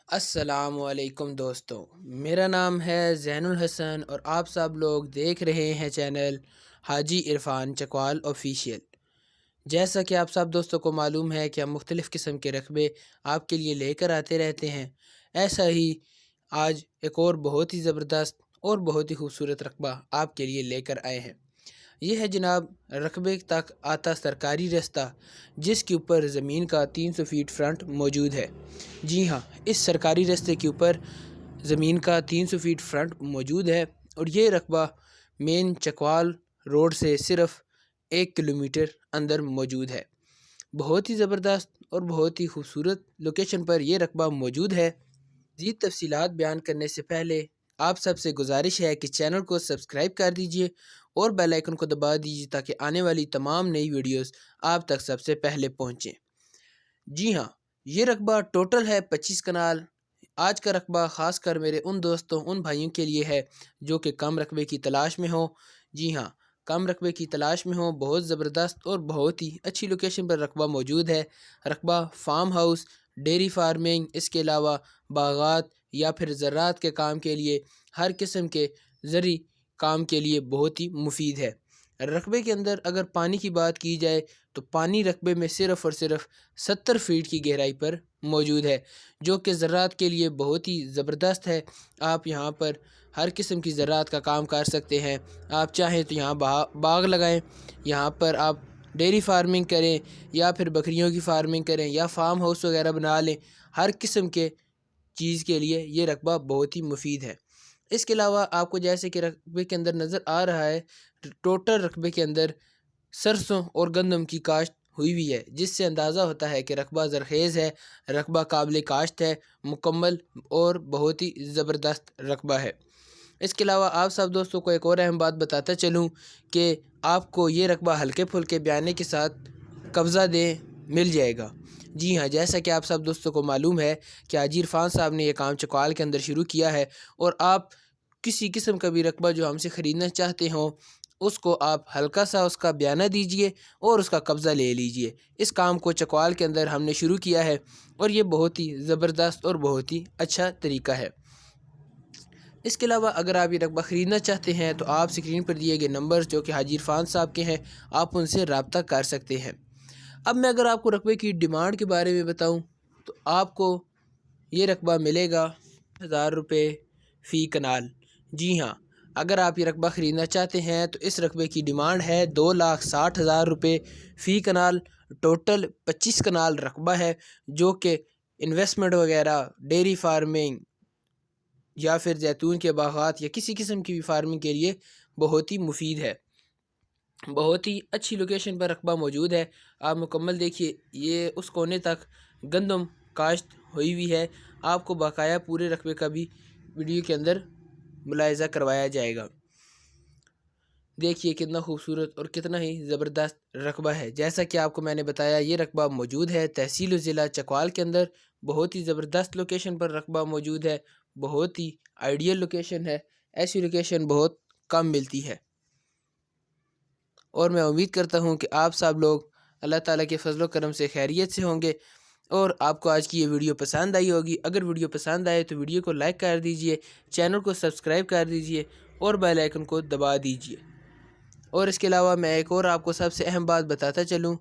السلام علیکم دوستوں، میرا نام ہے زین الحسن اور آپ سب لوگ دیکھ رہے ہیں چینل حاجی عرفان چکوال آفیشیل۔ جیسا کہ آپ سب دوستوں کو معلوم ہے کہ ہم مختلف قسم کے رقبے آپ کے لیے لے کر آتے رہتے ہیں، ایسا ہی آج ایک اور بہت ہی زبردست اور بہت ہی خوبصورت رقبہ آپ کے لیے لے کر آئے ہیں۔ یہ ہے جناب رقبے تک آتا سرکاری رستہ، جس کے اوپر زمین کا 300 فیٹ فرنٹ موجود ہے۔ جی ہاں، اس سرکاری رستے کے اوپر زمین کا 300 فیٹ فرنٹ موجود ہے اور یہ رقبہ مین چکوال روڈ سے صرف 1 کلومیٹر اندر موجود ہے۔ بہت ہی زبردست اور بہت ہی خوبصورت لوکیشن پر یہ رقبہ موجود ہے۔ مزید تفصیلات بیان کرنے سے پہلے آپ سب سے گزارش ہے کہ چینل کو سبسکرائب کر دیجئے اور بیل آئیکن کو دبا دیجئے تاکہ آنے والی تمام نئی ویڈیوز آپ تک سب سے پہلے پہنچیں۔ جی ہاں، یہ رقبہ ٹوٹل ہے 25 کنال۔ آج کا رقبہ خاص کر میرے ان دوستوں ان بھائیوں کے لیے ہے جو کہ کم رقبے کی تلاش میں ہوں۔ جی ہاں، کم رقبے کی تلاش میں ہوں، بہت زبردست اور بہت ہی اچھی لوکیشن پر رقبہ موجود ہے۔ رقبہ فارم ہاؤس، ڈیری فارمنگ، اس کے علاوہ باغات یا پھر زراعت کے کام کے لیے، ہر قسم کے زرعی کام کے لیے بہت ہی مفید ہے۔ رقبے کے اندر اگر پانی کی بات کی جائے تو پانی رقبے میں صرف اور صرف 70 فیٹ کی گہرائی پر موجود ہے، جو کہ زراعت کے لیے بہت ہی زبردست ہے۔ آپ یہاں پر ہر قسم کی زراعت کا کام کر سکتے ہیں۔ آپ چاہیں تو یہاں باغ لگائیں، یہاں پر آپ ڈیری فارمنگ کریں یا پھر بکریوں کی فارمنگ کریں یا فارم ہاؤس وغیرہ بنا لیں، ہر قسم کے چیز کے لیے یہ رقبہ بہت ہی مفید ہے۔ اس کے علاوہ آپ کو جیسے کہ رقبے کے اندر نظر آ رہا ہے، ٹوٹل رقبے کے اندر سرسوں اور گندم کی کاشت ہوئی ہوئی ہے، جس سے اندازہ ہوتا ہے کہ رقبہ زرخیز ہے، رقبہ قابل کاشت ہے، مکمل اور بہت ہی زبردست رقبہ ہے۔ اس کے علاوہ آپ سب دوستوں کو ایک اور اہم بات بتاتا چلوں کہ آپ کو یہ رقبہ ہلکے پھلکے بیانے کے ساتھ قبضہ دے مل جائے گا۔ جی ہاں، جیسا کہ آپ سب دوستوں کو معلوم ہے کہ حاجی عرفان صاحب نے یہ کام چکوال کے اندر شروع کیا ہے، اور آپ کسی قسم کا بھی رقبہ جو ہم سے خریدنا چاہتے ہوں، اس کو آپ ہلکا سا اس کا بیانہ دیجئے اور اس کا قبضہ لے لیجئے۔ اس کام کو چکوال کے اندر ہم نے شروع کیا ہے اور یہ بہت ہی زبردست اور بہت ہی اچھا طریقہ ہے۔ اس کے علاوہ اگر آپ یہ رقبہ خریدنا چاہتے ہیں تو آپ اسکرین پر دیے گئے نمبر جو کہ حاجی عرفان صاحب کے ہیں، آپ ان سے رابطہ کر سکتے ہیں۔ اب میں اگر آپ کو رقبے کی ڈیمانڈ کے بارے میں بتاؤں تو آپ کو یہ رقبہ ملے گا 1000 روپے فی کنال۔ جی ہاں، اگر آپ یہ رقبہ خریدنا چاہتے ہیں تو اس رقبے کی ڈیمانڈ ہے 2,60,000 روپے فی کنال۔ ٹوٹل 25 کنال رقبہ ہے، جو کہ انویسٹمنٹ وغیرہ، ڈیری فارمنگ یا پھر زیتون کے باغات یا کسی قسم کی بھی فارمنگ کے لیے بہت ہی مفید ہے۔ بہت ہی اچھی لوکیشن پر رقبہ موجود ہے۔ آپ مکمل دیکھیے، یہ اس کونے تک گندم کاشت ہوئی ہوئی ہے۔ آپ کو باقاعدہ پورے رقبے کا بھی ویڈیو کے اندر ملاحظہ کروایا جائے گا۔ دیکھیے کتنا خوبصورت اور کتنا ہی زبردست رقبہ ہے۔ جیسا کہ آپ کو میں نے بتایا، یہ رقبہ موجود ہے تحصیل و ضلع چکوال کے اندر۔ بہت ہی زبردست لوکیشن پر رقبہ موجود ہے، بہت ہی آئیڈیل لوکیشن ہے۔ ایسی لوکیشن بہت کم ملتی ہے، اور میں امید کرتا ہوں کہ آپ سب لوگ اللہ تعالیٰ کے فضل و کرم سے خیریت سے ہوں گے اور آپ کو آج کی یہ ویڈیو پسند آئی ہوگی۔ اگر ویڈیو پسند آئے تو ویڈیو کو لائک کر دیجئے، چینل کو سبسکرائب کر دیجئے اور بیل آئیکن کو دبا دیجئے۔ اور اس کے علاوہ میں ایک اور آپ کو سب سے اہم بات بتاتا چلوں،